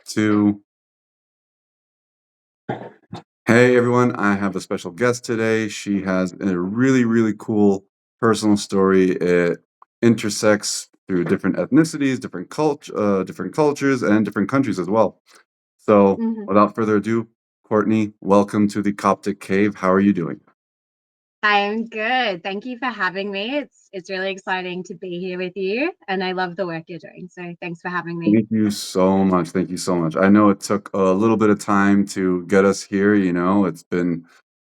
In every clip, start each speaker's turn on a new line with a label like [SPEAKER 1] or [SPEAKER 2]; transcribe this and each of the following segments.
[SPEAKER 1] Two. Hey everyone, I have a special guest today. She has a really, really cool personal story. It intersects through different ethnicities, different cultures, and different countries as well. So,
[SPEAKER 2] Mhm.
[SPEAKER 1] without further ado, Courtney, welcome to the Coptic Cave. How are you doing?
[SPEAKER 2] I'm good. Thank you for having me. It's really exciting to be here with you, and I love the work you're doing. So thanks for having me.
[SPEAKER 1] Thank you so much. Thank you so much. I know it took a little bit of time to get us here, it's been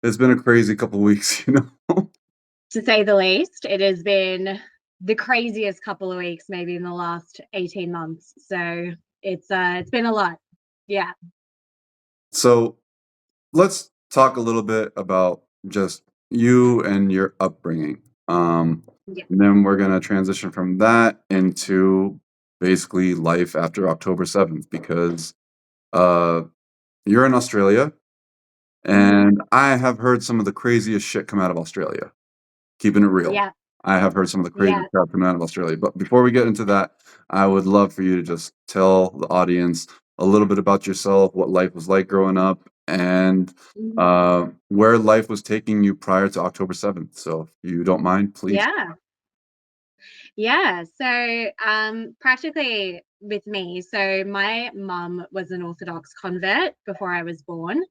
[SPEAKER 1] a crazy couple weeks,
[SPEAKER 2] To say the least, it has been the craziest couple of weeks, maybe in the last 18 months. So it's been a lot. Yeah.
[SPEAKER 1] So, let's talk a little bit about just you and your upbringing.
[SPEAKER 2] Yeah.
[SPEAKER 1] And then we're going to transition from that into basically life after October 7th because uh, you're in Australia,
[SPEAKER 2] Hmm.
[SPEAKER 1] and I have heard some of the craziest shit come out of Australia. Keeping it real.
[SPEAKER 2] Yeah.
[SPEAKER 1] I have heard some of the craziest
[SPEAKER 2] Yeah.
[SPEAKER 1] crap coming out of Australia. But before we get into that, I would love for you to just tell the audience a little bit about yourself, what life was like growing up, and
[SPEAKER 2] Mhm.
[SPEAKER 1] where life was taking you prior to October 7th. So if you don't mind, please.
[SPEAKER 2] Yeah. Yeah. So practically with me, so my mum was an Orthodox convert before I was born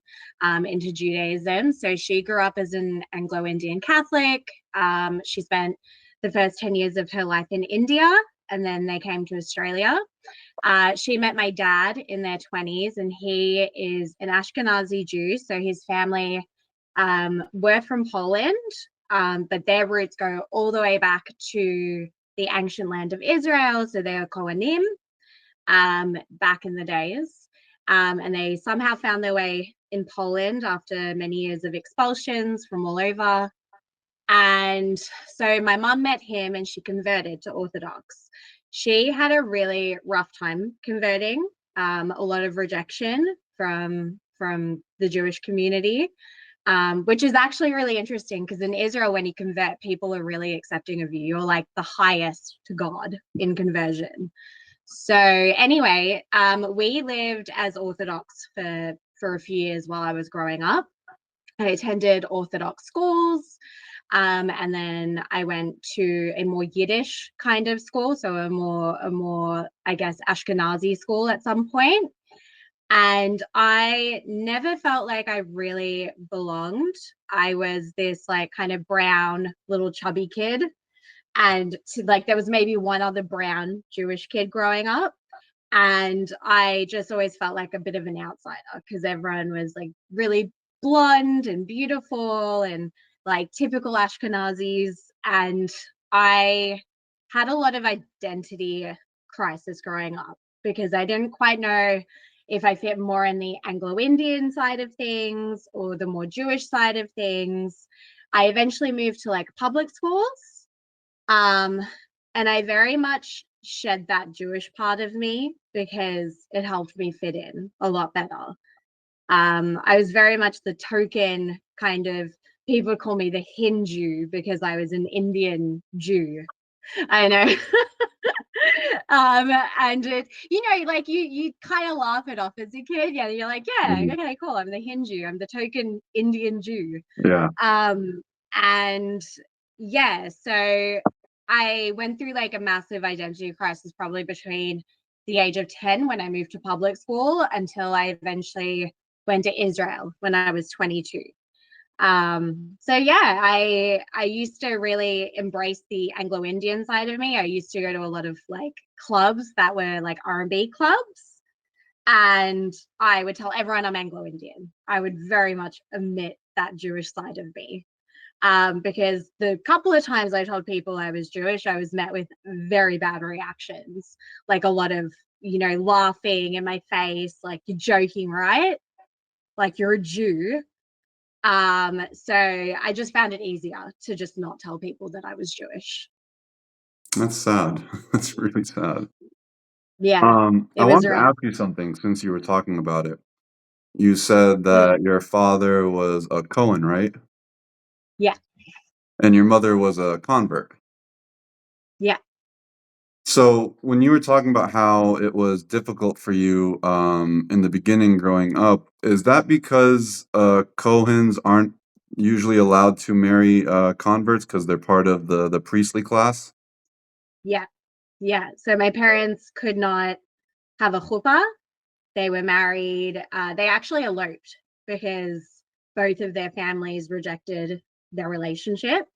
[SPEAKER 2] into Judaism. So she grew up as an Anglo-Indian Catholic. She spent the first 10 years of her life in India, and then they came to Australia. She met my dad in their 20s, and he is an Ashkenazi Jew. So his family were from Poland, but their roots go all the way back to the ancient land of Israel. So they are Kohanim back in the days. And they somehow found their way in Poland after many years of expulsions from all over. And so my mum met him and she converted to Orthodox. She had a really rough time converting, a lot of rejection from the Jewish community, which is actually really interesting because in Israel, when you convert, people are really accepting of you. You're like the highest to God in conversion. So anyway, we lived as Orthodox for a few years while I was growing up. I attended Orthodox schools. And then I went to a more Yiddish kind of school, so a more, I guess, Ashkenazi school at some point. And I never felt like I really belonged. I was this like kind of brown little chubby kid. And like there was maybe one other brown Jewish kid growing up. And I just always felt like a bit of an outsider because everyone was like really blonde and beautiful and like typical Ashkenazis. And I had a lot of identity crisis growing up because I didn't quite know if I fit more in the Anglo-Indian side of things or the more Jewish side of things. I eventually moved to like public schools, um, and I very much shed that Jewish part of me because it helped me fit in a lot better. I was very much the token kind of, people would call me the Hindu because I was an Indian Jew. I know. And it, like you kind of laugh it off as a kid. Yeah, you're like, yeah,
[SPEAKER 1] Mhm.
[SPEAKER 2] okay, cool. I'm the Hindu. I'm the token Indian Jew.
[SPEAKER 1] Yeah.
[SPEAKER 2] Um, and yeah, so I went through like a massive identity crisis probably between the age of 10 when I moved to public school until I eventually went to Israel when I was 22. So yeah, I used to really embrace the Anglo-Indian side of me. I used to go to a lot of like clubs that were like R&B clubs, and I would tell everyone I'm Anglo-Indian. I would very much omit that Jewish side of me, because the couple of times I told people I was Jewish, I was met with very bad reactions, like a lot of laughing in my face, like you're joking, right? Like you're a Jew. So I just found it easier to just not tell people that I was Jewish.
[SPEAKER 1] That's sad. That's really sad.
[SPEAKER 2] Yeah,
[SPEAKER 1] I
[SPEAKER 2] it was
[SPEAKER 1] wanted to
[SPEAKER 2] rough.
[SPEAKER 1] ask you something since you were talking about it. You said
[SPEAKER 2] Mm,
[SPEAKER 1] that your father was a Cohen, right?
[SPEAKER 2] yeah,
[SPEAKER 1] And your mother was a convert.
[SPEAKER 2] yeah.
[SPEAKER 1] So when you were talking about how it was difficult for you in the beginning growing up, is that because Cohens aren't usually allowed to marry converts because they're part of the priestly class?
[SPEAKER 2] Yeah, yeah. So my parents could not have a chuppah. They were married. They actually eloped because both of their families rejected their relationship.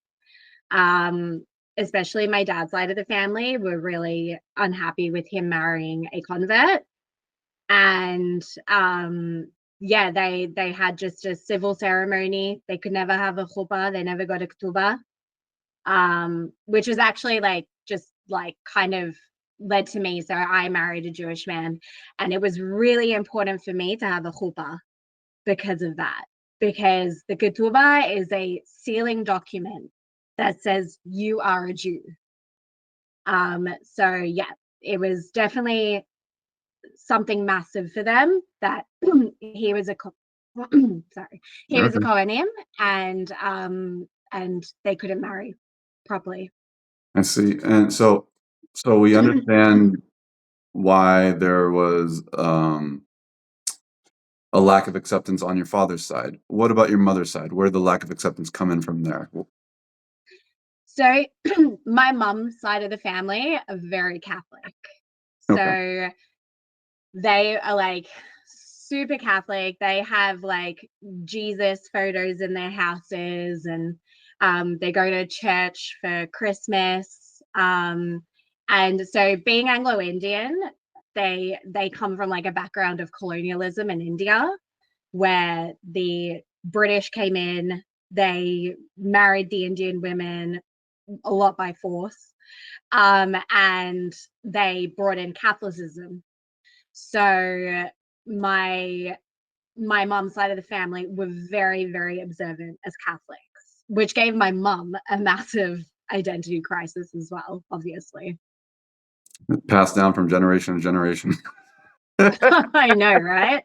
[SPEAKER 2] Um, Especially my dad's side of the family were really unhappy with him marrying a convert. And yeah, they had just a civil ceremony. They could never have a chuppah. They never got a ketubah, which is actually like just like kind of led to me. So I married a Jewish man, and it was really important for me to have a chuppah because of that. Because the ketubah is a sealing document that says you are a Jew. So yeah, it was definitely something massive for them that he was a sorry, he was a
[SPEAKER 1] Okay,
[SPEAKER 2] Kohanim, and they couldn't marry properly.
[SPEAKER 1] I see. And so we understand why there was a lack of acceptance on your father's side. What about your mother's side? Where did the lack of acceptance come in from there?
[SPEAKER 2] So my mum's side of the family are very Catholic.
[SPEAKER 1] Okay.
[SPEAKER 2] So they are like super Catholic. They have like Jesus photos in their houses, and they go to church for Christmas. And so being Anglo-Indian, they come from like a background of colonialism in India, where the British came in, they married the Indian women a lot by force, and they brought in Catholicism. So my my mom's side of the family were very, very observant as Catholics, which gave my mum a massive identity crisis as well, obviously.
[SPEAKER 1] Passed down from generation to generation.
[SPEAKER 2] I know, right?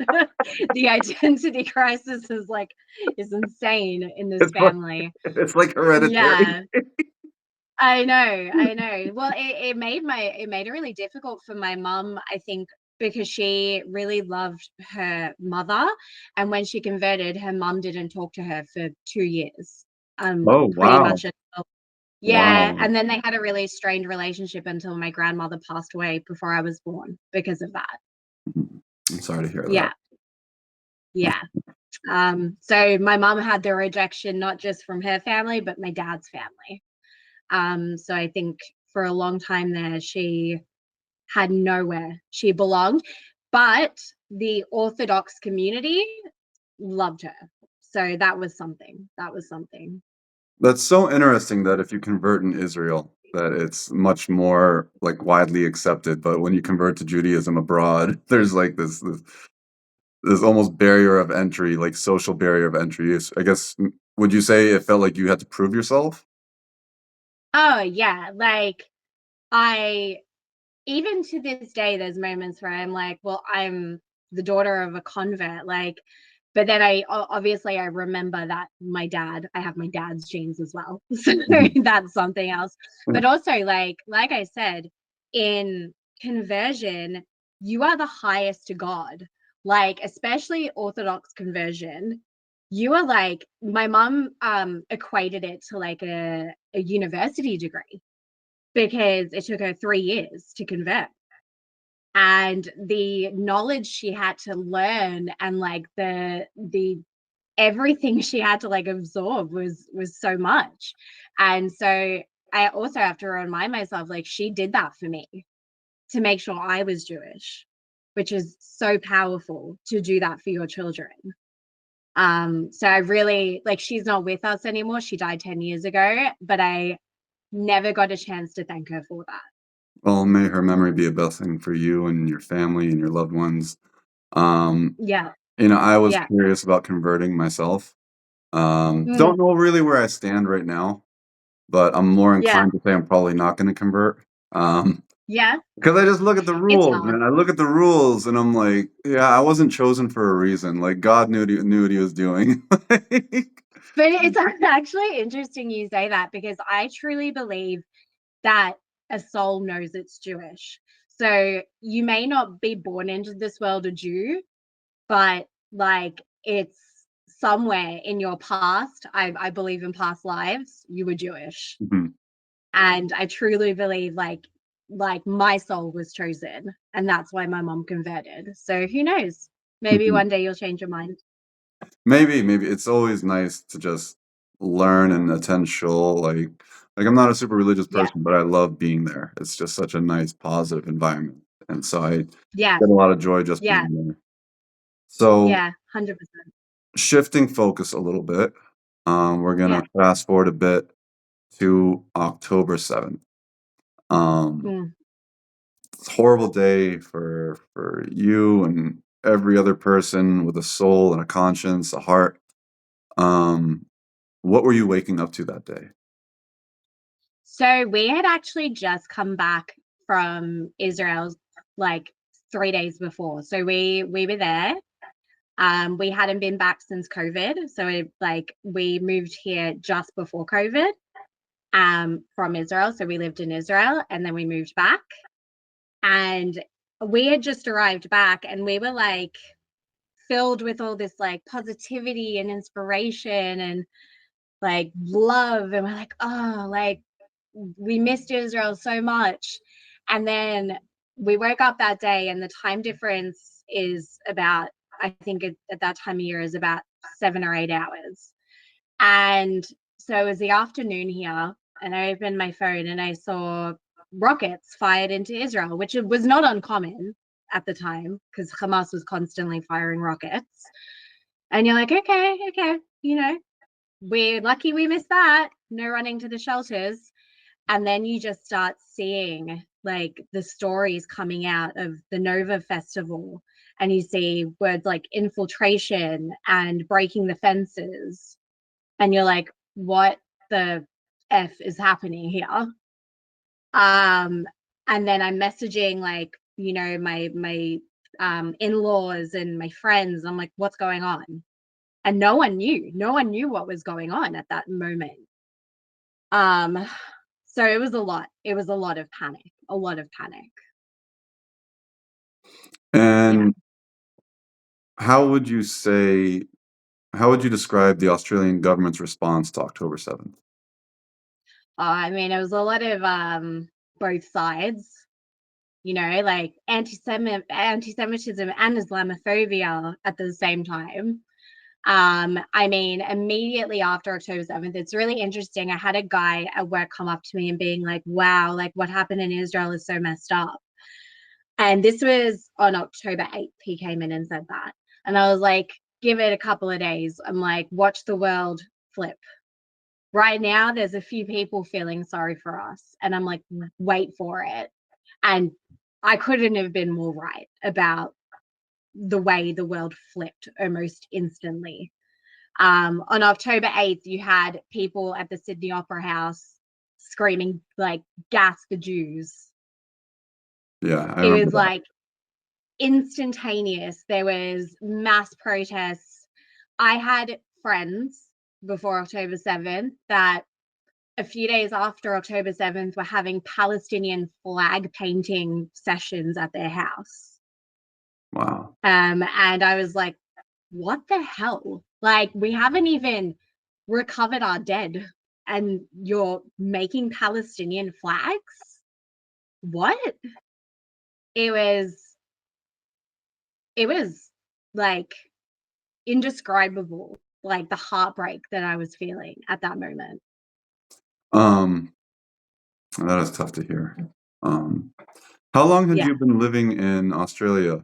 [SPEAKER 2] The identity crisis is insane in this
[SPEAKER 1] It's like
[SPEAKER 2] family.
[SPEAKER 1] it's like hereditary.
[SPEAKER 2] Yeah, I know. Well, it made it really difficult for my mum, I think, because she really loved her mother, and when she converted, her mum didn't talk to her for 2 years,
[SPEAKER 1] Oh,
[SPEAKER 2] pretty
[SPEAKER 1] wow.
[SPEAKER 2] much until yeah,
[SPEAKER 1] Wow.
[SPEAKER 2] and then they had a really strained relationship until my grandmother passed away before I was born because of that.
[SPEAKER 1] Mhm. I'm sorry to hear that.
[SPEAKER 2] Yeah, yeah. So my mum had the rejection not just from her family, but my dad's family. So I think for a long time there, she had nowhere she belonged, but the Orthodox community loved her. So that was something. That was something.
[SPEAKER 1] That's so interesting that if you convert in Israel, that it's much more like widely accepted. But when you convert to Judaism abroad, there's like this almost barrier of entry, like social barrier of entry. I guess would you say it felt like you had to prove yourself?
[SPEAKER 2] Oh yeah, like I even to this day, there's moments where I'm like, well, I'm the daughter of a convert, like, but then obviously I remember that I have my dad's genes as well. So
[SPEAKER 1] Mhm.
[SPEAKER 2] that's something else. But also, like I said, in conversion, you are the highest to God. Like, especially Orthodox conversion, you are like my mom equated it to like a university degree because it took her 3 years to convert, and the knowledge she had to learn and like the everything she had to like absorb was so much. And so I also have to remind myself, like, she did that for me to make sure I was Jewish, which is so powerful to do that for your children. So I really like, she's not with us anymore, she died 10 years ago, but I never got a chance to thank her for that.
[SPEAKER 1] Well, may her memory be a blessing for you and your family and your loved ones. Um,
[SPEAKER 2] Yeah,
[SPEAKER 1] I was
[SPEAKER 2] yeah.
[SPEAKER 1] curious about converting myself.
[SPEAKER 2] Mm,
[SPEAKER 1] Don't know really where I stand right now, but I'm more
[SPEAKER 2] yeah,
[SPEAKER 1] inclined to say I'm probably not going to convert.
[SPEAKER 2] yeah.
[SPEAKER 1] Because I just look at the
[SPEAKER 2] It's
[SPEAKER 1] rules,
[SPEAKER 2] hard.
[SPEAKER 1] man. I look at the rules and I'm like, yeah, I wasn't chosen for a reason. Like God knew what he was doing.
[SPEAKER 2] But it's actually interesting you say that, because I truly believe that a soul knows it's Jewish. So you may not be born into this world a Jew, but like it's somewhere in your past, I believe in past lives, you were Jewish.
[SPEAKER 1] Mhm.
[SPEAKER 2] And I truly believe like my soul was chosen, and that's why my mom converted. So who knows? Maybe
[SPEAKER 1] Mhm.
[SPEAKER 2] one day you'll change your mind.
[SPEAKER 1] Maybe it's always nice to just learn and attend shul. Like I'm not a super religious
[SPEAKER 2] Yeah,
[SPEAKER 1] person, but I love being there. It's just such a nice, positive environment, and so I
[SPEAKER 2] yeah,
[SPEAKER 1] get a lot of joy just
[SPEAKER 2] yeah,
[SPEAKER 1] being there. So
[SPEAKER 2] yeah, 100%.
[SPEAKER 1] shifting focus a little bit, we're
[SPEAKER 2] Yeah.
[SPEAKER 1] gonna fast forward a bit to October 7th. Um,
[SPEAKER 2] Mm.
[SPEAKER 1] it's a horrible day for you and every other person with a soul and a conscience, a heart. Um, what were you waking up to that day?
[SPEAKER 2] So we had actually just come back from Israel like 3 days before. So we were there. We hadn't been back since COVID. So we moved here just before COVID from Israel. So we lived in Israel and then we moved back. And we had just arrived back and we were like filled with all this like positivity and inspiration and like love. And we're like, oh, like we missed Israel so much. And then we woke up that day and the time difference is about, I think at that time of year is about 7 or 8 hours. And so it was the afternoon here, and I opened my phone and I saw rockets fired into Israel, which was not uncommon at the time because Hamas was constantly firing rockets. And you're like, okay, okay, we're lucky we missed that. No running to the shelters. And then you just start seeing like the stories coming out of the Nova Festival, and you see words like infiltration and breaking the fences, and you're like, what the F is happening here? Um, and then I'm messaging like, my in-laws and my friends. I'm like, what's going on? And no one knew. No one knew what was going on at that moment. Um, so it was a lot. It was a lot of panic. A lot of panic. Yeah.
[SPEAKER 1] And how would you say how would you describe the Australian government's response to October 7th?
[SPEAKER 2] I mean, it was a lot of both sides, like anti-Semitism and Islamophobia at the same time. I mean, immediately after October 7th, it's really interesting. I had a guy at work come up to me and being like, wow, like what happened in Israel is so messed up. And this was on October 8th. He came in and said that. And I was like, give it a couple of days. I'm like, watch the world flip. Right now, there's a few people feeling sorry for us. And I'm like, wait for it. And I couldn't have been more right about the way the world flipped almost instantly. On October 8th, you had people at the Sydney Opera House screaming, like, gas the Jews.
[SPEAKER 1] Yeah, I
[SPEAKER 2] It
[SPEAKER 1] remember
[SPEAKER 2] was
[SPEAKER 1] that.
[SPEAKER 2] like instantaneous. There was mass protests. I had friends before October 7th that a few days after October 7th were having Palestinian flag painting sessions at their house.
[SPEAKER 1] Wow.
[SPEAKER 2] And I was like, what the hell? Like, we haven't even recovered our dead, and you're making Palestinian flags? What? It was, it was like indescribable, like the heartbreak that I was feeling at that moment.
[SPEAKER 1] Um, that is tough to hear. Um, how long had
[SPEAKER 2] Yeah.
[SPEAKER 1] you been living in Australia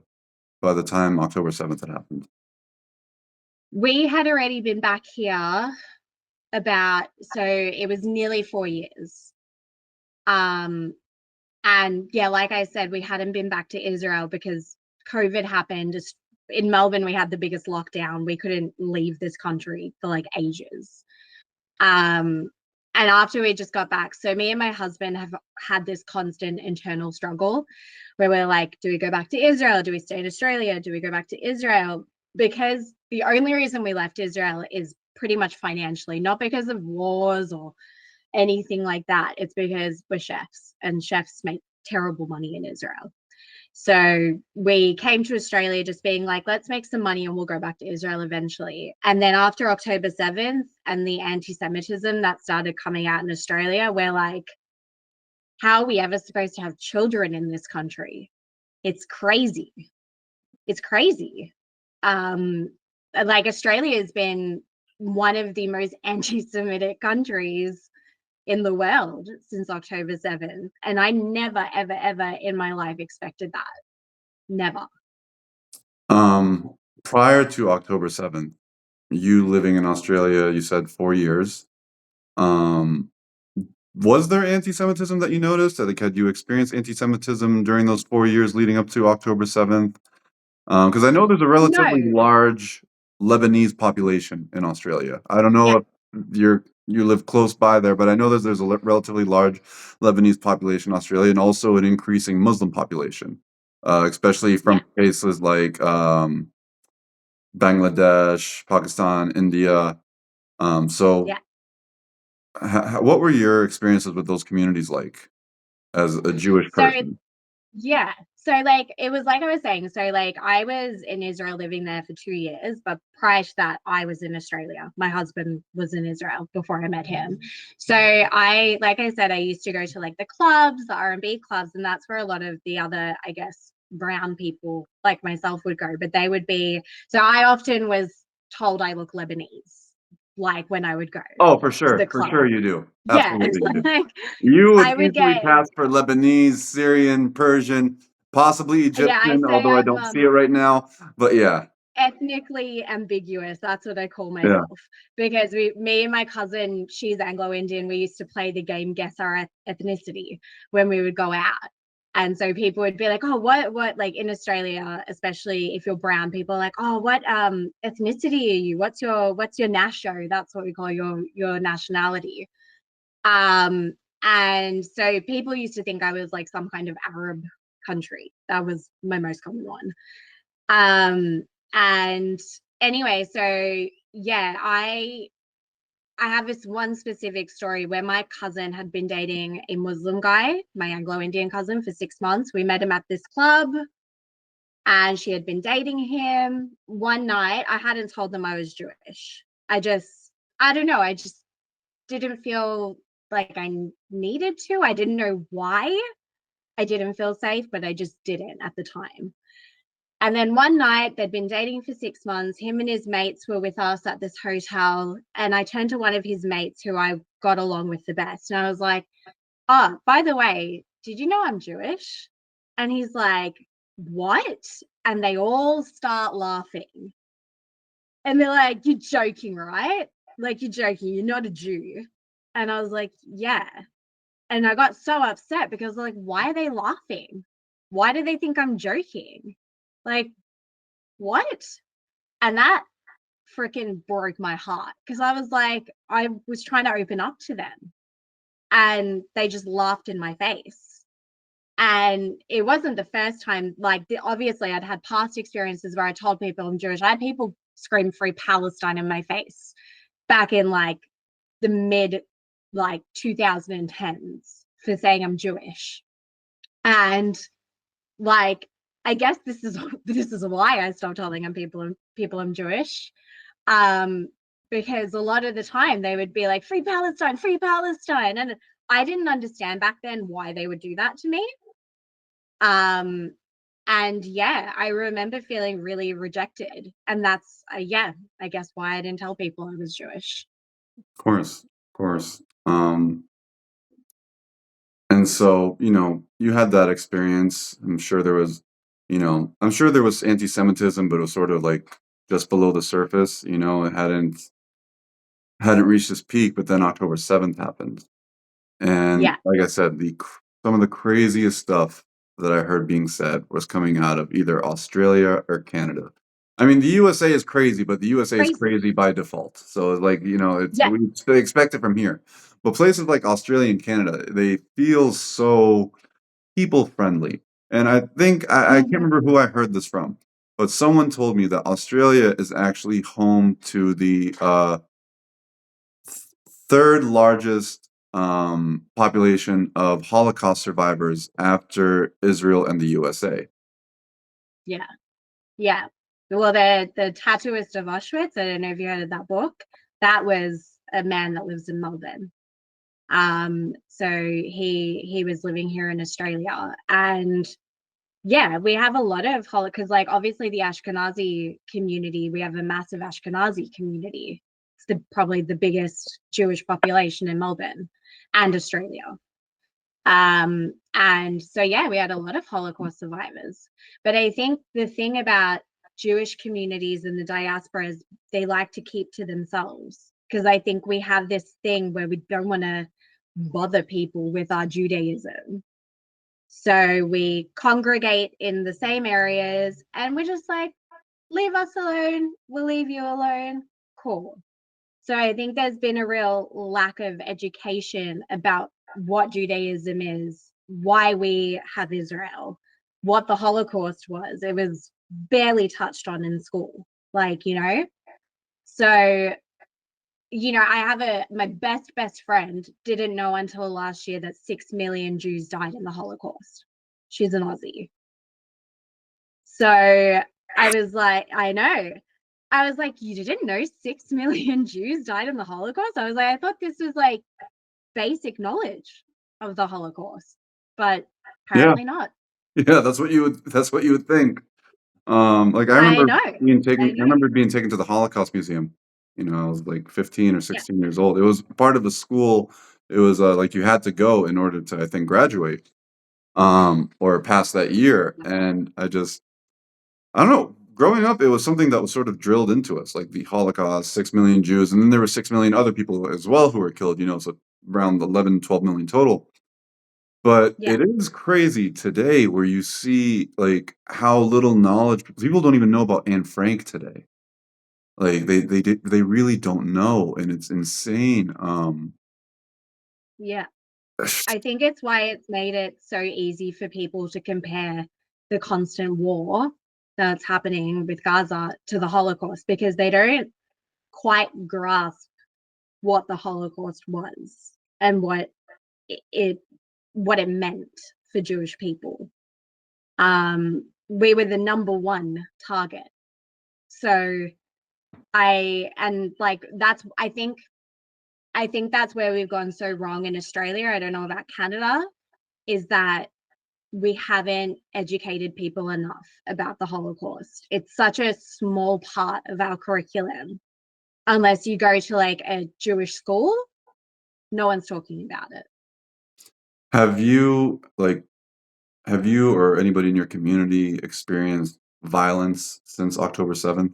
[SPEAKER 1] by the time October 7th had happened?
[SPEAKER 2] We had already been back here so it was nearly 4 years. Um, and yeah, like I said, we hadn't been back to Israel because COVID happened. Just in Melbourne, we had the biggest lockdown. We couldn't leave this country for like ages. Um, and after we just got back, so me and my husband have had this constant internal struggle where we're like, do we go back to Israel? Do we stay in Australia? Do we go back to Israel? Because the only reason we left Israel is pretty much financially, not because of wars or anything like that, it's because we're chefs and chefs make terrible money in Israel. So we came to Australia just being like, let's make some money and we'll go back to Israel eventually. And then after October 7th and the anti-Semitism that started coming out in Australia, we're like, how are we ever supposed to have children in this country? It's crazy. It's crazy. Like Australia has been one of the most anti-Semitic countries in the world since October 7th. And I never, ever, ever in my life expected that. Never.
[SPEAKER 1] Um, Prior to October 7th, you living in Australia, you said 4 years. Um, was there anti-Semitism that you noticed? Like, had you experienced anti-Semitism during those 4 years leading up to October 7th? Because I know there's a
[SPEAKER 2] No.
[SPEAKER 1] relatively large Lebanese population in Australia. I don't know
[SPEAKER 2] Yeah.
[SPEAKER 1] if you live close by there, but I know there's a relatively large Lebanese population in Australia, and also an increasing Muslim population, especially
[SPEAKER 2] Yeah.
[SPEAKER 1] from places like Bangladesh, Pakistan, India. So,
[SPEAKER 2] Yeah.
[SPEAKER 1] what were your experiences with those communities like as a Jewish
[SPEAKER 2] So
[SPEAKER 1] person?
[SPEAKER 2] yeah. So like it was like I was saying. So like I was in Israel living there for 2 years, but prior to that, I was in Australia. My husband was in Israel before I met him. So I, like I said, I used to go to like the clubs, the R&B clubs, and that's where a lot of the other, I guess, brown people like myself would go. But they would be, so I often was told I look Lebanese, like when I would go
[SPEAKER 1] Oh,
[SPEAKER 2] to the
[SPEAKER 1] for
[SPEAKER 2] club.
[SPEAKER 1] sure you do.
[SPEAKER 2] Yeah.
[SPEAKER 1] Absolutely you do.
[SPEAKER 2] Like
[SPEAKER 1] You would
[SPEAKER 2] I would
[SPEAKER 1] easily
[SPEAKER 2] get,
[SPEAKER 1] pass for Lebanese, Syrian, Persian, possibly
[SPEAKER 2] yeah, I
[SPEAKER 1] Egyptian,
[SPEAKER 2] say
[SPEAKER 1] although I
[SPEAKER 2] I'm
[SPEAKER 1] don't see it right now. But yeah,
[SPEAKER 2] ethnically ambiguous. That's what I call
[SPEAKER 1] yeah.
[SPEAKER 2] myself. Because me and my cousin, she's Anglo-Indian, we used to play the game Guess Our Ethnicity when we would go out. And so people would be like, oh, what, like in Australia, especially if you're brown, people are like, oh, what ethnicity are you? What's your nasho? That's what we call your nationality. Um, and so people used to think I was like some kind of Arab country. That was my most common one. Um, and anyway, so yeah, I have this one specific story where my cousin had been dating a Muslim guy, my Anglo-Indian cousin, for 6 months. We met him at this club and she had been dating him. One night, I hadn't told them I was Jewish. I don't know, I just didn't feel like I needed to. I didn't know why. I didn't feel safe, but I just didn't at the time. And then one night, they'd been dating for 6 months. Him and his mates were with us at this hotel. And I turned to one of his mates who I got along with the best. And I was like, oh, by the way, did you know I'm Jewish? And he's like, what? And they all start laughing. And they're like, you're joking, right? Like, you're joking. You're not a Jew. And I was like, yeah. And I got so upset because, like, why are they laughing? Why do they think I'm joking? Like, what? And that freaking broke my heart because I was like, I was trying to open up to them and they just laughed in my face. And it wasn't the first time, like, obviously, I'd had past experiences where I told people I'm Jewish. I had people scream free Palestine in my face back in like the mid like 2010s for saying I'm Jewish. And like, I guess this is why I stopped telling people I'm Jewish. um because a lot of the time they would be like free Palestine, and I didn't understand back then why they would do that to me. um and yeah, I remember feeling really rejected, and that's yeah, I guess why I didn't tell people I was Jewish.
[SPEAKER 1] Of course, of course. And so, you had that experience. I'm sure there was anti-Semitism, but it was sort of like just below the surface. It hadn't reached its peak. But then October 7th happened, and
[SPEAKER 2] Yeah,
[SPEAKER 1] like I said, some of the craziest stuff that I heard being said was coming out of either Australia or Canada. I mean, the USA is crazy, but the USA is
[SPEAKER 2] crazy.
[SPEAKER 1] crazy by default. So, like, it's
[SPEAKER 2] Yeah.
[SPEAKER 1] we expect it from here. But places like Australia and Canada, they feel so people friendly. And I think I can't
[SPEAKER 2] Mhm.
[SPEAKER 1] remember who I heard this from, but someone told me that Australia is actually home to the third largest population of Holocaust survivors after Israel and the USA.
[SPEAKER 2] Yeah. Yeah. Well, the tattooist of Auschwitz, I don't know if you heard of that book. That was a man that lives in Melbourne. So he was living here in Australia, and yeah, we have a lot of because like obviously the Ashkenazi community, we have a massive Ashkenazi community. It's probably the biggest Jewish population in Melbourne and Australia. And so yeah, we had a lot of Holocaust survivors. But I think the thing about Jewish communities and the diaspora is they like to keep to themselves, because I think we have this thing where we don't want to bother people with our Judaism. So we congregate in the same areas and we're just like, leave us alone, we'll leave you alone. Cool. So I think there's been a real lack of education about what Judaism is, why we have Israel, what the Holocaust was. It was barely touched on in school, like, you know. So, you know, I have my best friend didn't know until last year that 6 million Jews died in the Holocaust. She's an Aussie. So I was like, I know. I was like, you didn't know 6 million Jews died in the Holocaust? I was like, I thought this was like basic knowledge of the Holocaust, but
[SPEAKER 1] Yeah,
[SPEAKER 2] apparently not.
[SPEAKER 1] yeah, that's what you would think. Like
[SPEAKER 2] I know. I
[SPEAKER 1] I
[SPEAKER 2] know.
[SPEAKER 1] remember being taken to the Holocaust Museum. I was like 15 or
[SPEAKER 2] Yeah.
[SPEAKER 1] 16 years old. It was part of the school. It was like you had to go in order to, I think, graduate, or pass that year. And I don't know. Growing up, it was something that was sort of drilled into us, like the Holocaust, 6 million Jews, and then there were 6 million other people as well who were killed. So around 11, 12 million total. But
[SPEAKER 2] Yeah.
[SPEAKER 1] it is crazy today where you see like how little knowledge people don't even know about Anne Frank today. Like they really don't know, and it's insane.
[SPEAKER 2] Yeah. I think it's why it's made it so easy for people to compare the constant war that's happening with Gaza to the Holocaust, because they don't quite grasp what the Holocaust was and it what it meant for Jewish people. We were the number one target. So that's I think that's where we've gone so wrong in Australia. I don't know about Canada, is that we haven't educated people enough about the Holocaust. It's such a small part of our curriculum. Unless you go to like a Jewish school, no one's talking about it.
[SPEAKER 1] Have you like have you or anybody in your community experienced violence since October 7th?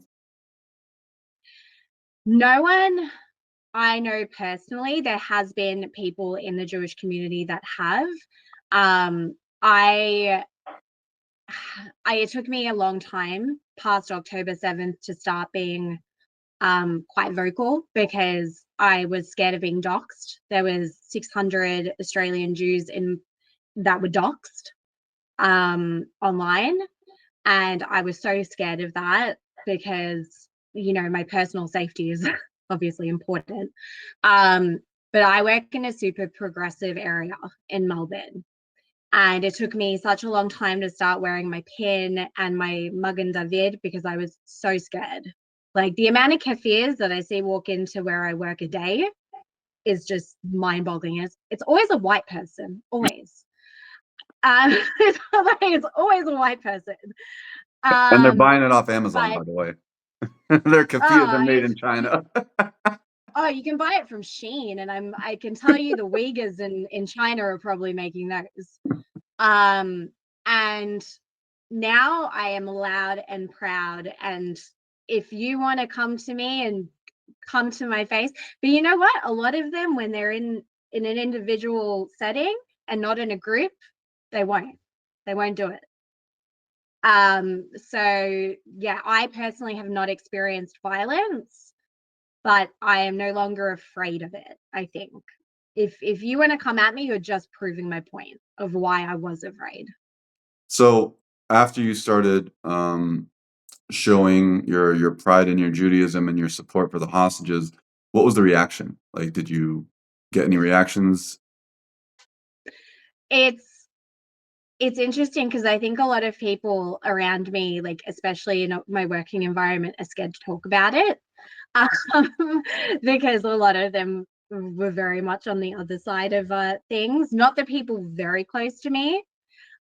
[SPEAKER 2] No one I know personally. There has been people in the Jewish community that have. Um, I it took me a long time past October 7th to start being quite vocal, because I was scared of being doxxed. There was 600 Australian Jews in that were doxxed online, and I was so scared of that because my personal safety is obviously important. Um, but I work in a super progressive area in Melbourne, and it took me such a long time to start wearing my pin and my Magen David because I was so scared. Like the amount of kafirs that I see walk into where I work a day is just mind-boggling. It's always a white person, always. It's always a white person.
[SPEAKER 1] And they're
[SPEAKER 2] Um,
[SPEAKER 1] buying it off Amazon,
[SPEAKER 2] but
[SPEAKER 1] by the way. Their kefiyas are
[SPEAKER 2] oh,
[SPEAKER 1] made in China.
[SPEAKER 2] you can buy it from Shein, and I can tell you the Uyghurs in China are probably making those. Um, and now I am loud and proud. And if you want to come to me and come to my face, but you know what? A lot of them, when they're in an individual setting and not in a group, they won't. They won't do it. So yeah, I personally have not experienced violence, but I am no longer afraid of it. I think if you want to come at me, you're just proving my point of why I was afraid.
[SPEAKER 1] So after you started showing your pride in your Judaism and your support for the hostages, what was the reaction? Like, did you get any reactions?
[SPEAKER 2] It's it's interesting because I think a lot of people around me, like especially in my working environment, are scared to talk about it. um, because a lot of them were very much on the other side of things. Not the people very close to me,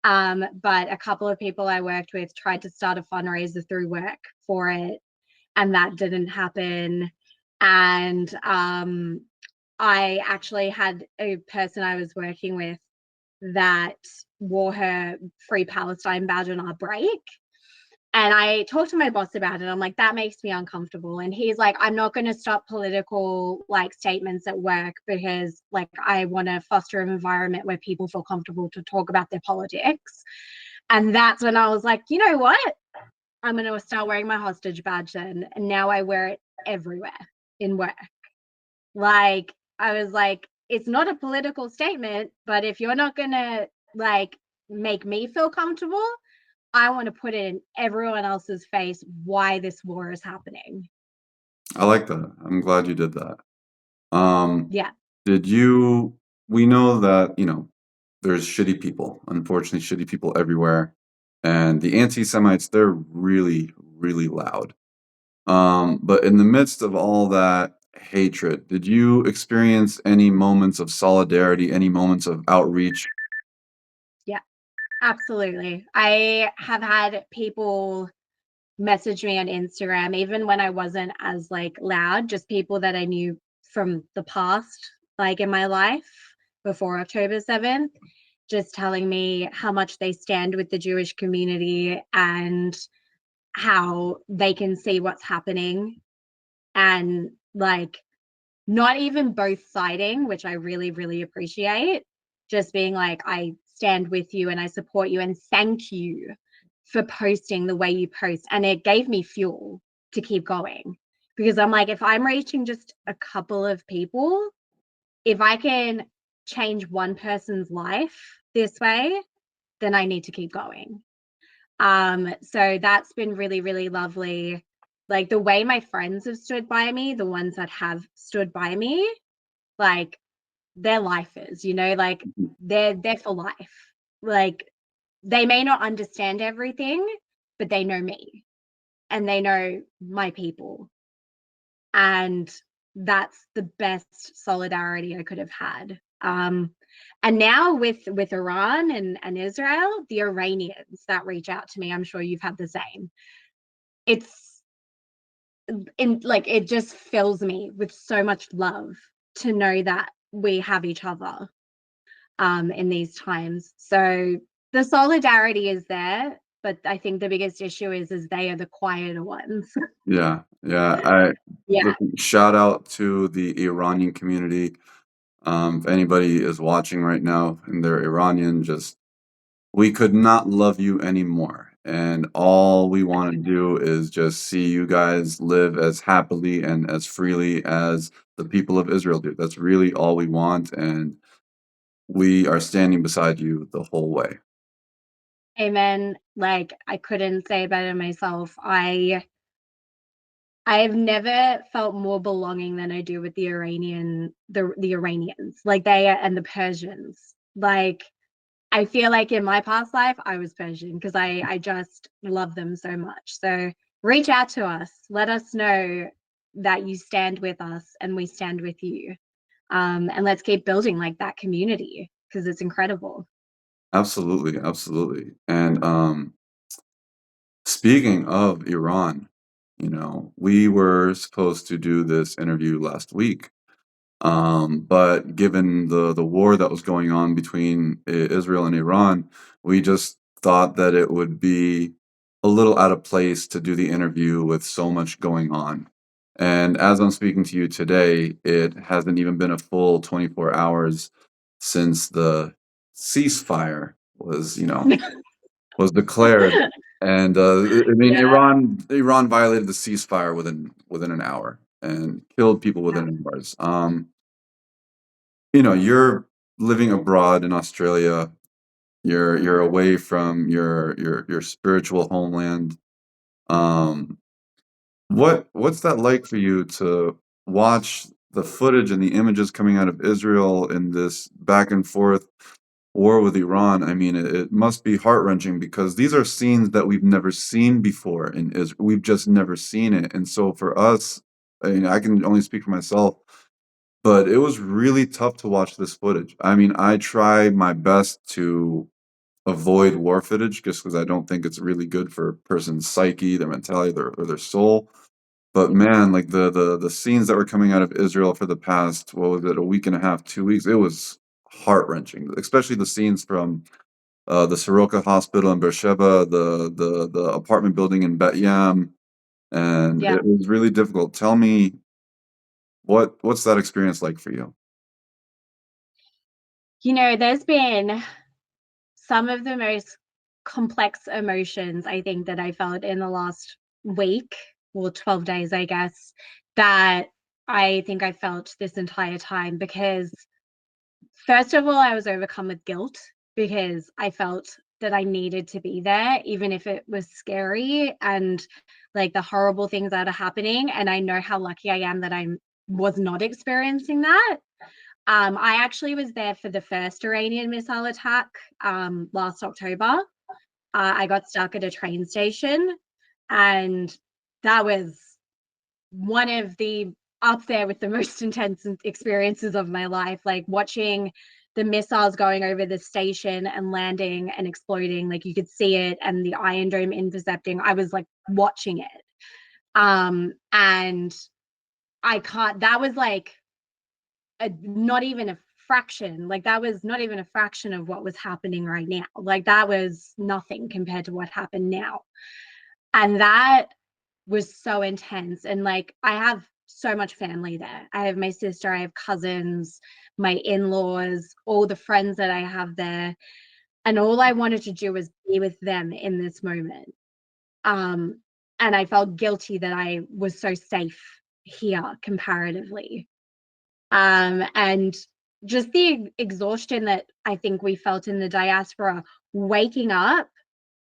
[SPEAKER 2] but a couple of people I worked with tried to start a fundraiser through work for it, and that didn't happen. And I actually had a person I was working with that wore her Free Palestine badge on our break. And I talked to my boss about it. I'm like, that makes me uncomfortable. And he's like, I'm not going to stop political like statements at work because like I want to foster an environment where people feel comfortable to talk about their politics. And that's when I was like, you know what? I'm going to start wearing my hostage badge then. And now I wear it everywhere in work. Like, I was like, it's not a political statement, but if you're not going to like make me feel comfortable, I want to put it in everyone else's face why this war is happening.
[SPEAKER 1] I like that. I'm glad you did that. Um,
[SPEAKER 2] Yeah.
[SPEAKER 1] did you, we know that, there's shitty people, unfortunately, shitty people everywhere. And the anti-Semites, they're really, really loud. But in the midst of all that hatred, did you experience any moments of solidarity, any moments of outreach?
[SPEAKER 2] Yeah, absolutely. I have had people message me on Instagram, even when I wasn't as like loud, just people that I knew from the past, like in my life before October 7th, just telling me how much they stand with the Jewish community and how they can see what's happening and like not even both siding, which I really, really appreciate. Just being like, I stand with you and I support you and thank you for posting the way you post. And it gave me fuel to keep going because I'm like, if I'm reaching just a couple of people, if I can change one person's life this way, then I need to keep going. So that's been really, really lovely. Like the way my friends have stood by me, the ones that have stood by me, like they're lifers, like they're for life. Like they may not understand everything, but they know me and they know my people. And that's the best solidarity I could have had. And now with Iran and Israel, the Iranians that reach out to me, I'm sure you've had the same. It's in like it just fills me with so much love to know that we have each other in these times. So the solidarity is there, but I think the biggest issue is they are the quieter ones.
[SPEAKER 1] Yeah, yeah. I
[SPEAKER 2] Yeah.
[SPEAKER 1] listen, shout out to the Iranian community. If anybody is watching right now and they're Iranian, just we could not love you anymore. And all we want to do is just see you guys live as happily and as freely as the people of Israel do. That's really all we want. And we are standing beside you the whole way.
[SPEAKER 2] Amen. Like I couldn't say it better myself. I've never felt more belonging than I do with the Iranians. Like they are, and the Persians. Like I feel like in my past life I was Persian because I just love them so much. So reach out to us. Let us know that you stand with us and we stand with you. And let's keep building like that community because it's incredible.
[SPEAKER 1] Absolutely, absolutely. And speaking of Iran, we were supposed to do this interview last week. But given the war that was going on between Israel and Iran, we just thought that it would be a little out of place to do the interview with so much going on. And as I'm speaking to you today, it hasn't even been a full 24 hours since the ceasefire was declared. And I mean,
[SPEAKER 2] Yeah.
[SPEAKER 1] Iran violated the ceasefire within an hour and killed people within hours. You're living abroad in Australia. You're away from your spiritual homeland. Um, what's that like for you to watch the footage and the images coming out of Israel in this back and forth war with Iran, I mean, it must be heart-wrenching because these are scenes that we've never seen before in Israel. We've just never seen it. And so for us, I mean, I can only speak for myself, but it was really tough to watch this footage. I mean, I try my best to avoid war footage just because I don't think it's really good for a person's psyche, their mentality, or their soul. But man, like the scenes that were coming out of Israel for the past, what was it, a week and a half, 2 weeks, it was heart-wrenching, especially the scenes from the Soroka Hospital in Beersheba, the apartment building in Bet Yam, and
[SPEAKER 2] Yeah.
[SPEAKER 1] it was really difficult. Tell me what's that experience like for you?
[SPEAKER 2] There's been some of the most complex emotions I think that I felt in the last week or 12 days, I guess, that I think I felt this entire time because first of all, I was overcome with guilt because I felt that I needed to be there, even if it was scary and like the horrible things that are happening. And I know how lucky I am that I was not experiencing that. I actually was there for the first Iranian missile attack last October. I got stuck at a train station, and that was one of the up there with the most intense experiences of my life. Like watching the missiles going over the station and landing and exploding, like you could see it, and the Iron Dome intercepting. I was like watching it, and I can't. That was like not even a fraction, like that was not even a fraction of what was happening right now. Like that was nothing compared to what happened now. And that was so intense. And like I have so much family there. I have my sister, I have cousins, my in-laws, all the friends that I have there. And all I wanted to do was be with them in this moment. Um, and I felt guilty that I was so safe here comparatively. And just the exhaustion that I think we felt in the diaspora, waking up,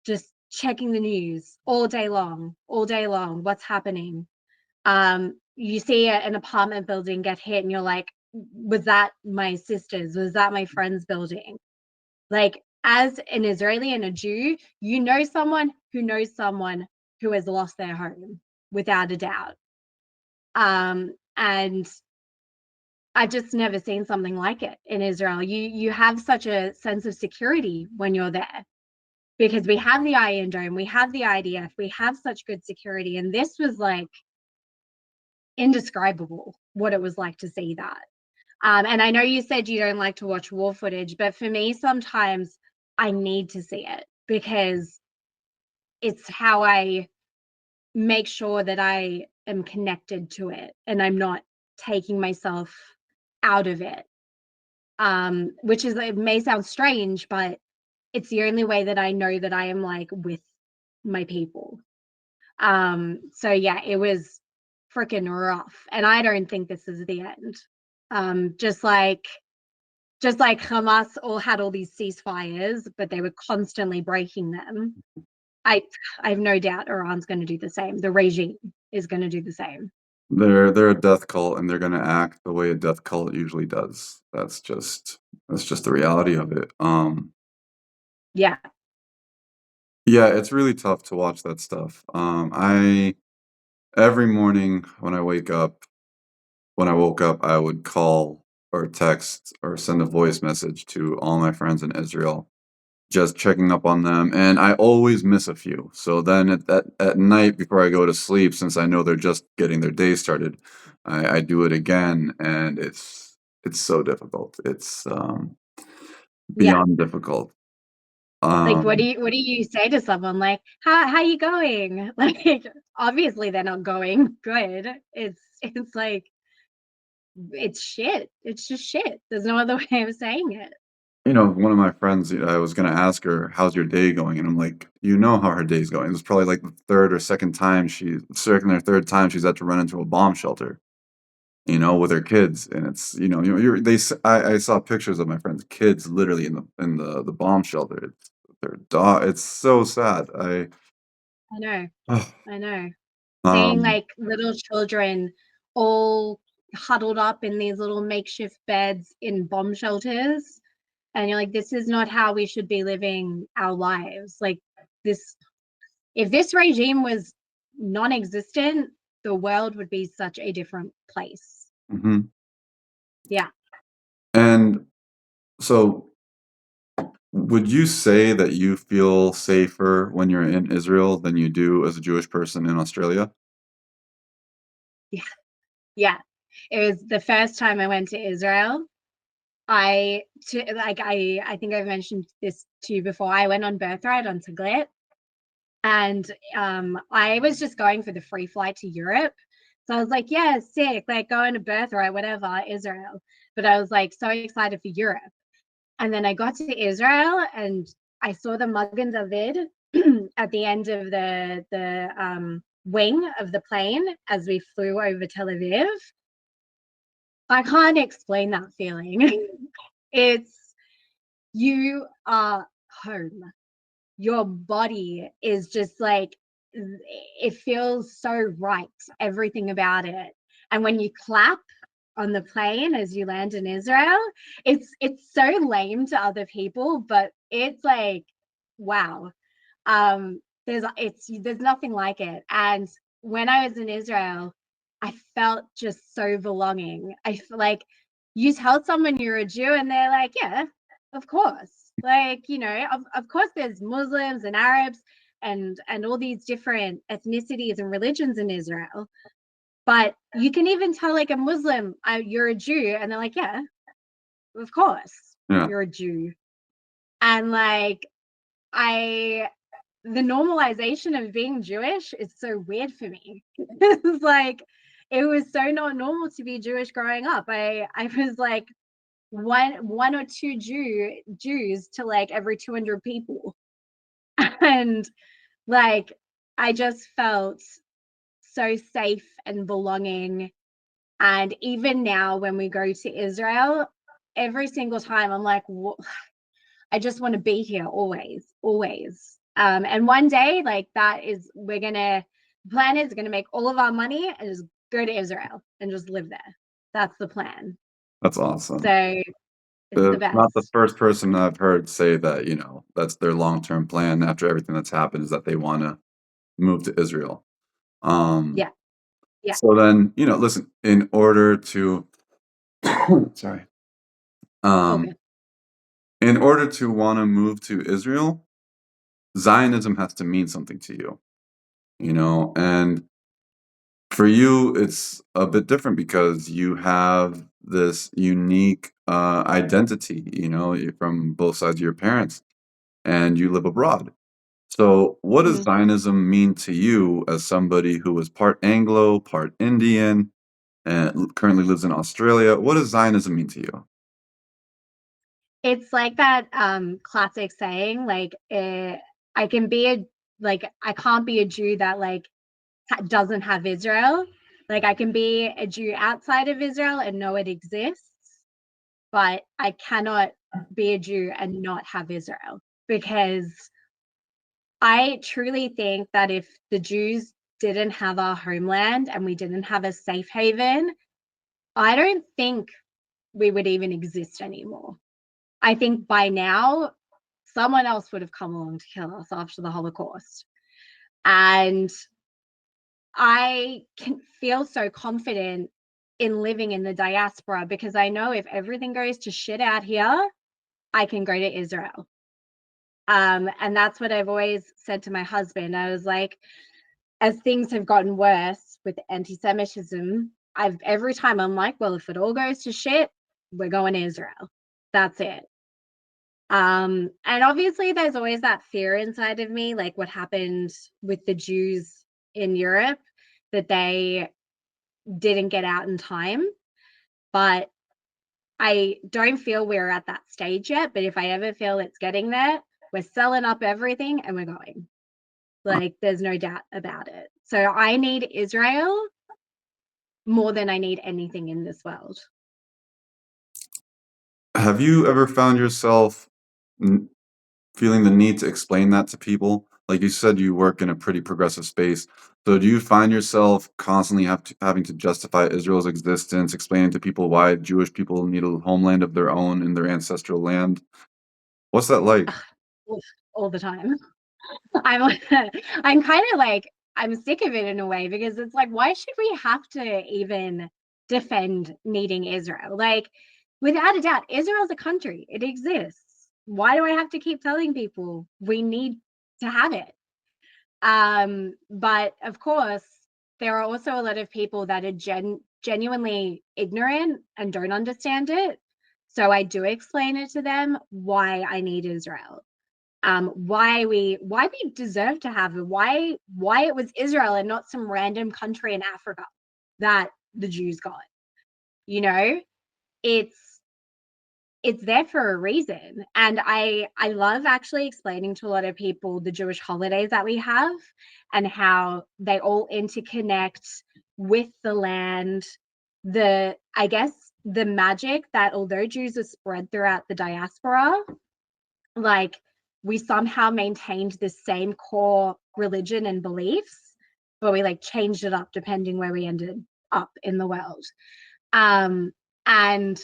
[SPEAKER 2] just checking the news all day long, what's happening. You see an apartment building get hit, and you're like, was that my sister's? Was that my friend's building? Like, as an Israeli and a Jew, you know someone who knows someone who has lost their home, without a doubt. And I've just never seen something like it in Israel. You have such a sense of security when you're there because we have the Iron Dome, we have the IDF, we have such good security, and this was like indescribable what it was like to see that. And I know you said you don't like to watch war footage, but for me, sometimes I need to see it because it's how I make sure that I am connected to it and I'm not taking myself out of it. Which is, it may sound strange, but it's the only way that I know that I am like with my people. So yeah, it was freaking rough, and I don't think this is the end. Just like Hamas all had all these ceasefires, but they were constantly breaking them. I I have no doubt Iran's going to do the same. The regime is going to do the same.
[SPEAKER 1] They're a death cult and they're gonna act the way a death cult usually does. That's just the reality of it.
[SPEAKER 2] Yeah,
[SPEAKER 1] Yeah, it's really tough to watch that stuff. I every morning when I woke up, I would call or text or send a voice message to all my friends in Israel, just checking up on them, and I always miss a few. So then at night before I go to sleep, since I know they're just getting their day started, I do it again, and it's so difficult. It's
[SPEAKER 2] yeah.
[SPEAKER 1] beyond difficult.
[SPEAKER 2] Like, what do
[SPEAKER 1] Um,
[SPEAKER 2] you say to someone like, how you going? Like, obviously they're not going good. It's like it's shit. It's just shit. There's no other way of saying it.
[SPEAKER 1] One of my friends, I was gonna ask her, "How's your day going?" And I'm like, "You know how her day's going." It was probably like the second or third time she's had to run into a bomb shelter, with her kids, and it's I saw pictures of my friend's kids literally in the bomb shelter. It's their dog. It's so sad.
[SPEAKER 2] I know.
[SPEAKER 1] Ugh.
[SPEAKER 2] I know. Seeing
[SPEAKER 1] um,
[SPEAKER 2] like little children all huddled up in these little makeshift beds in bomb shelters. And you're like, this is not how we should be living our lives. Like, this, if this regime was non-existent, the world would be such a different place.
[SPEAKER 1] Hmm.
[SPEAKER 2] Yeah.
[SPEAKER 1] And so, would you say that you feel safer when you're in Israel than you do as a Jewish person in Australia?
[SPEAKER 2] Yeah. Yeah. It was the first time I went to Israel. I think I've mentioned this to you before. I went on birthright on Tiglit, and I was just going for the free flight to Europe. So I was like, yeah, sick, like going to birthright, whatever, Israel. But I was like so excited for Europe. And then I got to Israel and I saw the Magen David at the end of the wing of the plane as we flew over Tel Aviv. I can't explain that feeling. It's, you are home. Your body is just like, it feels so right, everything about it. And when you clap on the plane as you land in Israel, it's so lame to other people, but it's like, wow. There's nothing like it. And when I was in Israel, I felt just so belonging. I feel like you tell someone you're a Jew and they're like, yeah, of course. Like, of course there's Muslims and Arabs and all these different ethnicities and religions in Israel. But you can even tell like a Muslim, you're a Jew, and they're like, yeah, of course
[SPEAKER 1] Yeah,
[SPEAKER 2] you're a Jew. And like, I the normalization of being Jewish is so weird for me. It's like, it was so not normal to be Jewish growing up. I was like one or two Jews to like every 200 people. And like, I just felt so safe and belonging. And even now when we go to Israel, every single time I'm like, I just want to be here always, always. And one day, like, the plan is gonna make all of our money and just go to Israel and just live there. That's the plan.
[SPEAKER 1] that's awesome.
[SPEAKER 2] So it's the
[SPEAKER 1] It's not the
[SPEAKER 2] best.
[SPEAKER 1] first person I've heard say that, that's their long-term plan after everything that's happened is that they want to move to Israel. Um,
[SPEAKER 2] Yeah, yeah,
[SPEAKER 1] so then, listen, in order to, sorry,
[SPEAKER 2] all
[SPEAKER 1] um,
[SPEAKER 2] good.
[SPEAKER 1] in order to want to move to Israel, Zionism has to mean something to you, and for you, it's a bit different because you have this unique identity, from both sides of your parents, and you live abroad. So, what does
[SPEAKER 2] Mhm.
[SPEAKER 1] Zionism mean to you as somebody who is part Anglo, part Indian, and currently lives in Australia? What does Zionism mean to you?
[SPEAKER 2] It's like that classic saying, like, I can be a like I can't be a Jew that like doesn't have Israel. Like, I can be a Jew outside of Israel and know it exists, but I cannot be a Jew and not have Israel, because I truly think that if the Jews didn't have our homeland and we didn't have a safe haven, I don't think we would even exist anymore. I think by now, someone else would have come along to kill us after the Holocaust. And I can feel so confident in living in the diaspora because I know if everything goes to shit out here, I can go to Israel. And that's what I've always said to my husband. I was like, as things have gotten worse with anti-Semitism, every time I'm like, well, if it all goes to shit, we're going to Israel. That's it. And obviously there's always that fear inside of me, like what happened with the Jews in Europe, that they didn't get out in time. But I don't feel we're at that stage yet. But if I ever feel it's getting there, we're selling up everything and we're going. Like, there's no doubt about it. So I need Israel more than I need anything in this world.
[SPEAKER 1] Have you ever found yourself n- feeling the need to explain that to people? Like you said, you work in a pretty progressive space. So do you find yourself constantly having to justify Israel's existence, explaining to people why Jewish people need a homeland of their own in their ancestral land? What's that like?
[SPEAKER 2] Oof, all the time. I'm like, I'm kind of like, I'm sick of it in a way because it's like, why should we have to even defend needing Israel? Like, without a doubt, Israel's a country, it exists. Why do I have to keep telling people we need to have it? But of course, there are also a lot of people that are genuinely ignorant and don't understand it. So I do explain it to them why I need Israel, why we deserve to have it, why it was Israel and not some random country in Africa that the Jews got. You know, it's it's there for a reason. And I love actually explaining to a lot of people the Jewish holidays that we have and how they all interconnect with the land. The I guess the magic that although Jews are spread throughout the diaspora, like we somehow maintained the same core religion and beliefs, but we like changed it up depending where we ended up in the world. And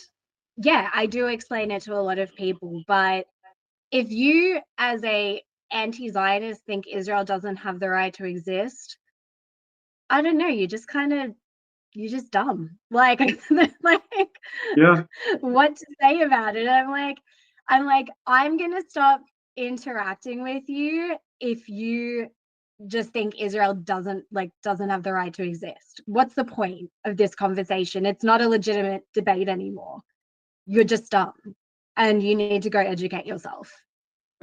[SPEAKER 2] yeah, I do explain it to a lot of people, but if you as a anti-Zionist think Israel doesn't have the right to exist, I don't know, you're just dumb. Like like
[SPEAKER 1] Yeah.
[SPEAKER 2] what to say about it. I'm gonna stop interacting with you if you just think Israel doesn't have the right to exist. What's the point of this conversation? It's not a legitimate debate anymore. You're just dumb and you need to go educate yourself.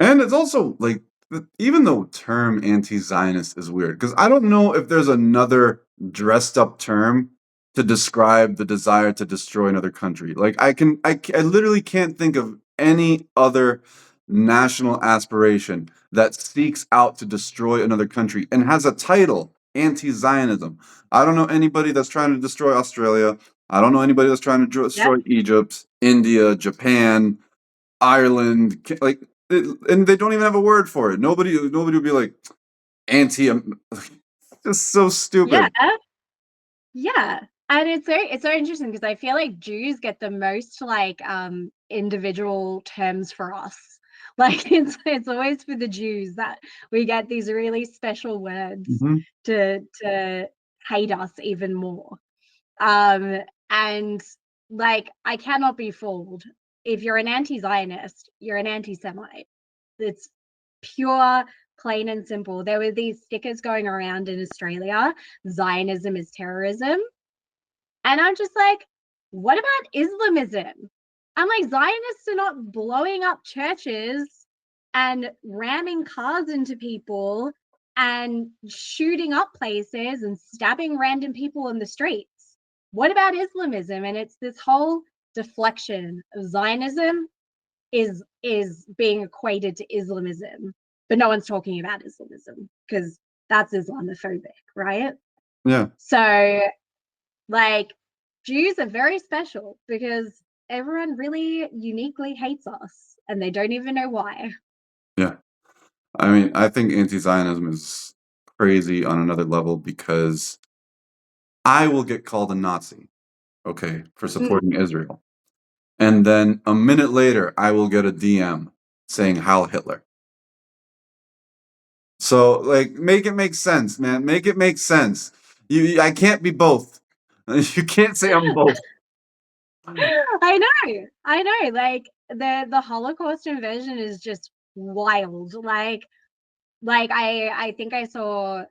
[SPEAKER 1] And it's also like, even the term anti-Zionist is weird because I don't know if there's another dressed up term to describe the desire to destroy another country. Like I literally can't think of any other national aspiration that seeks out to destroy another country and has a title, anti-Zionism. I don't know anybody that's trying to destroy Australia. I don't know anybody that's trying to
[SPEAKER 2] Yep.
[SPEAKER 1] destroy Egypt, India, Japan, Ireland, and they don't even have a word for it. Nobody would be like anti. Just so
[SPEAKER 2] Yeah.
[SPEAKER 1] stupid.
[SPEAKER 2] Yeah. And it's so interesting because I feel like Jews get the most like individual terms for us. Like it's always for the Jews that we get these really special words
[SPEAKER 1] Hmm.
[SPEAKER 2] to hate us even more. Um and like I cannot be fooled. If you're an anti-Zionist, you're an anti-Semite. It's pure, plain and simple. There were these stickers going around in Australia, Zionism is terrorism. And I'm just like, what about Islamism? I'm like, Zionists are not blowing up churches and ramming cars into people and shooting up places and stabbing random people in the streets. What about Islamism? And it's this whole deflection of Zionism is being equated to Islamism, but no one's talking about Islamism because that's Islamophobic, right?
[SPEAKER 1] Yeah,
[SPEAKER 2] So like Jews are very special because everyone really uniquely hates us and they don't even know why.
[SPEAKER 1] yeah. I mean, I think anti-Zionism is crazy on another level because I will get called a Nazi, okay, for
[SPEAKER 2] Mm.
[SPEAKER 1] supporting Israel, and then a minute later, I will get a DM saying Heil Hitler. So, like, make it make sense, man. Make it make sense. I can't be both. You can't say I'm both.
[SPEAKER 2] I know. Like the Holocaust invasion is just wild. Like I think I saw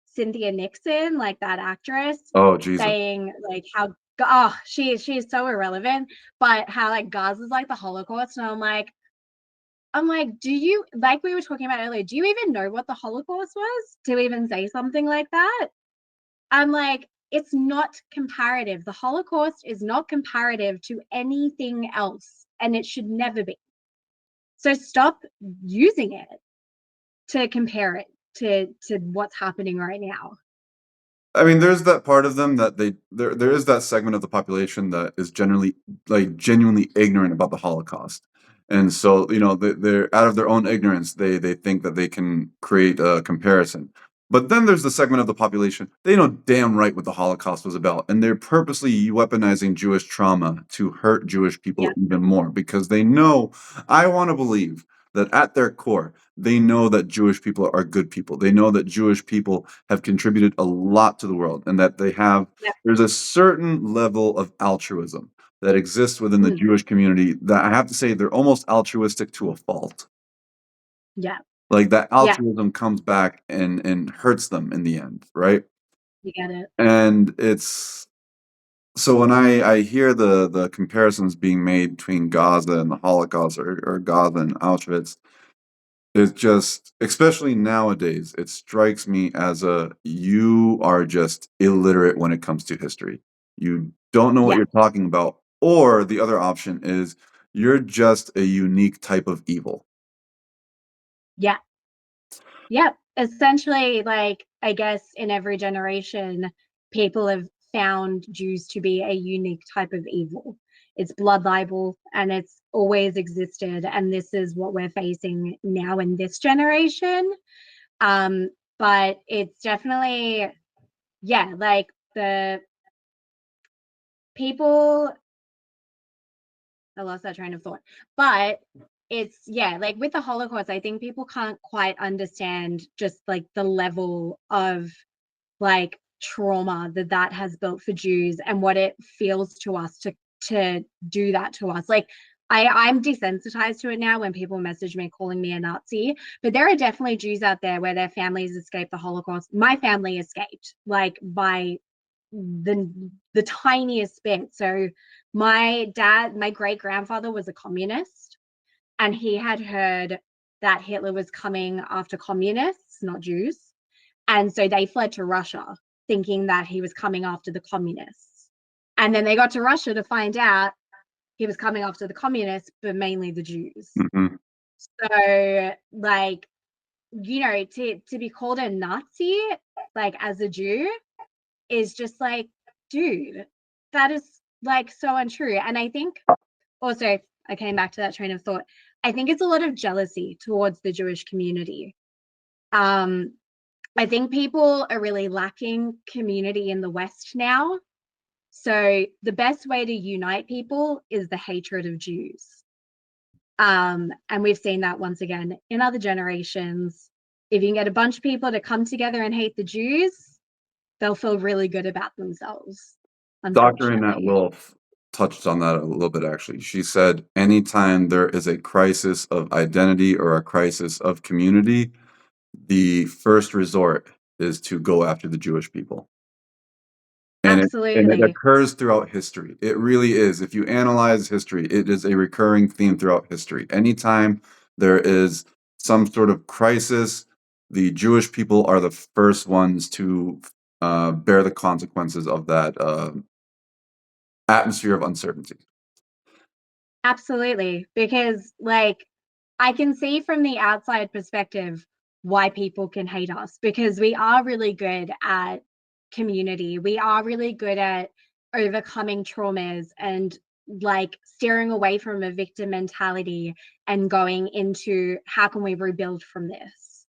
[SPEAKER 2] Cynthia Nixon, like that actress,
[SPEAKER 1] Oh, Jesus.
[SPEAKER 2] saying like how she's so irrelevant, but how like Gaza's like the Holocaust, and I'm like, do you like we were talking about earlier? Do you even know what the Holocaust was to even say something like that? I'm like, it's not comparative. The Holocaust is not comparative to anything else, and it should never be. So stop using it to compare it to what's happening right now.
[SPEAKER 1] I mean, there's that part of them that there is that segment of the population that is generally like genuinely ignorant about the Holocaust, and so they're out of their own ignorance they think that they can create a comparison. But then there's the segment of the population, they know damn right what the Holocaust was about, and they're purposely weaponizing Jewish trauma to hurt Jewish people
[SPEAKER 2] Yeah.
[SPEAKER 1] even more because they know, I want to believe that at their core, they know that Jewish people are good people. They know that Jewish people have contributed a lot to the world and that
[SPEAKER 2] Yeah.
[SPEAKER 1] there's a certain level of altruism that exists within the
[SPEAKER 2] Mm.
[SPEAKER 1] Jewish community that I have to say they're almost altruistic to a fault.
[SPEAKER 2] Yeah.
[SPEAKER 1] Like that
[SPEAKER 2] Yeah.
[SPEAKER 1] altruism comes back and hurts them in the end, right?
[SPEAKER 2] You get it.
[SPEAKER 1] And it's so when I hear the comparisons being made between Gaza and the Holocaust or Gaza and Auschwitz, it just, especially nowadays, it strikes me as a you are just illiterate when it comes to history. You don't know what
[SPEAKER 2] Yeah.
[SPEAKER 1] you're talking about. Or the other option is you're just a unique type of evil.
[SPEAKER 2] Yeah. Yeah. Essentially, like, I guess in every generation, people have found Jews to be a unique type of evil. It's blood libel and it's always existed. And this is what we're facing now in this generation. Um, but it's definitely, yeah, like the people, I lost that train of thought. But it's, yeah, like with the Holocaust, I think people can't quite understand just like the level of like trauma that that has built for Jews and what it feels to us to do that to us. Like I'm desensitized to it now when people message me calling me a Nazi, but there are definitely Jews out there where their families escaped the Holocaust. My family escaped like by the tiniest bit. So my great grandfather was a communist, and he had heard that Hitler was coming after communists, not Jews. And so they fled to Russia, thinking that he was coming after the communists. And then they got to Russia to find out he was coming after the communists, but mainly the Jews.
[SPEAKER 1] Mhm.
[SPEAKER 2] So, like, to be called a Nazi, like as a Jew, is just like, dude, that is like so untrue. And I think also, I came back to that train of thought. I think it's a lot of jealousy towards the Jewish community. Um, I think people are really lacking community in the West now. So the best way to unite people is the hatred of Jews. And we've seen that once again in other generations. If you can get a bunch of people to come together and hate the Jews, they'll feel really good about themselves,
[SPEAKER 1] Dr. Annette
[SPEAKER 2] unfortunately.
[SPEAKER 1] Wolf touched on that a little bit actually. She said, anytime there is a crisis of identity or a crisis of community, the first resort is to go after the Jewish people. And it
[SPEAKER 2] Absolutely.
[SPEAKER 1] occurs throughout history. It really is. If you analyze history, it is a recurring theme throughout history. Anytime there is some sort of crisis, the Jewish people are the first ones to bear the consequences of that atmosphere of uncertainty.
[SPEAKER 2] Absolutely. Because, like, I can see from the outside perspective why people can hate us because we are really good at community. We are really good at overcoming traumas and like steering away from a victim mentality and going into how can we rebuild from this.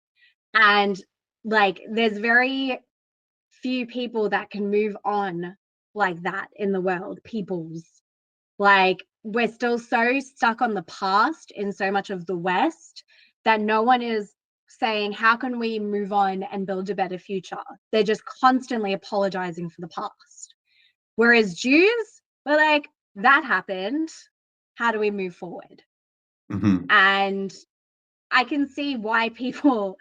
[SPEAKER 2] And like, there's very few people that can move on like that in the world, peoples. Like, we're still so stuck on the past in so much of the West that no one is saying, how can we move on and build a better future? They're just constantly apologizing for the past. Whereas Jews were like, that happened. How do we move forward?
[SPEAKER 1] Mhm.
[SPEAKER 2] And I can see why people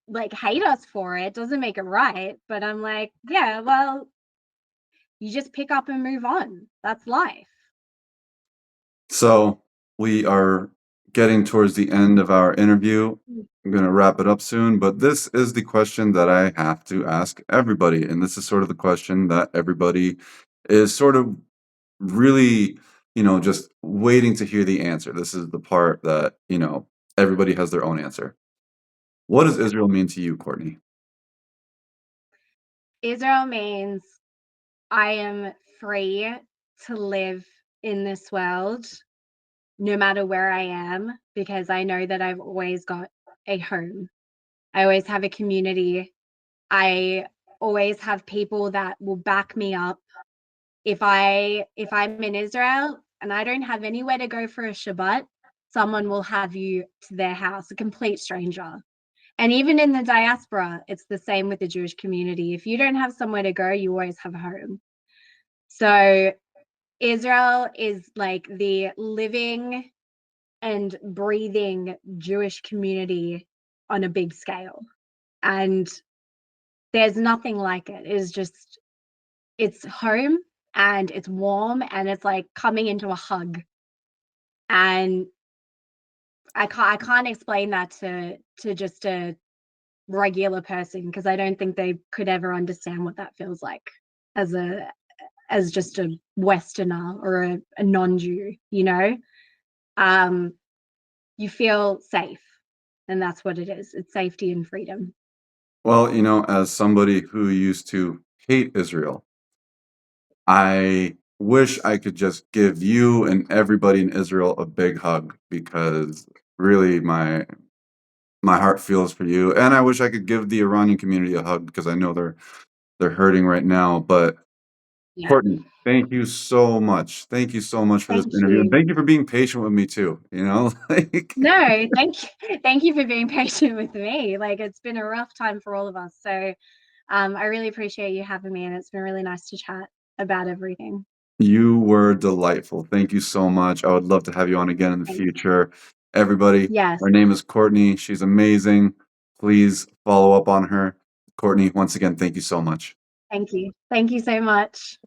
[SPEAKER 2] like hate us for it. Doesn't make it right. But I'm like, yeah, well, you just pick up and move on. That's life.
[SPEAKER 1] So we are getting towards the end of our interview. I'm going to wrap it up soon, but this is the question that I have to ask everybody. And this is sort of the question that everybody is sort of really, just waiting to hear the answer. This is the part that, everybody has their own answer. What does
[SPEAKER 2] Yeah.
[SPEAKER 1] Israel mean to you, Courtney?
[SPEAKER 2] Israel means I am free to live in this world no matter where I am because I know that I've always got a home. I always have a community I always have people that will back me up. If I'm in Israel and I don't have anywhere to go for a Shabbat, someone will have you to their house, a complete stranger. And even in the diaspora, it's the same with the Jewish community. If you don't have somewhere to go, you always have a home. So Israel is like the living and breathing Jewish community on a big scale. And there's nothing like it. It's just, it's home and it's warm and it's like coming into a hug. And I can't explain that to just a regular person because I don't think they could ever understand what that feels like as a as just a Westerner or a non-Jew, you know. Um, you feel safe, and that's what it is. It's safety and freedom.
[SPEAKER 1] Well, as somebody who used to hate Israel, I wish I could just give you and everybody in Israel a big hug because really my heart feels for you. And I wish I could give the Iranian community a hug because I know they're hurting right now. But
[SPEAKER 2] Yeah.
[SPEAKER 1] Courtney, thank you so much. Thank you so much for this
[SPEAKER 2] Thank
[SPEAKER 1] interview. And
[SPEAKER 2] you.
[SPEAKER 1] thank you for being patient with me too. Like
[SPEAKER 2] No, thank you for being patient with me. Like it's been a rough time for all of us. So I really appreciate you having me, and it's been really nice to chat about everything.
[SPEAKER 1] you were delightful. Thank you so much. I would love to have you on again in the
[SPEAKER 2] Thank
[SPEAKER 1] future. Everybody,
[SPEAKER 2] Yes,
[SPEAKER 1] her name is Courtney. She's amazing. Please follow up on her. Courtney, once again, thank you so much.
[SPEAKER 2] thank you. Thank you so much.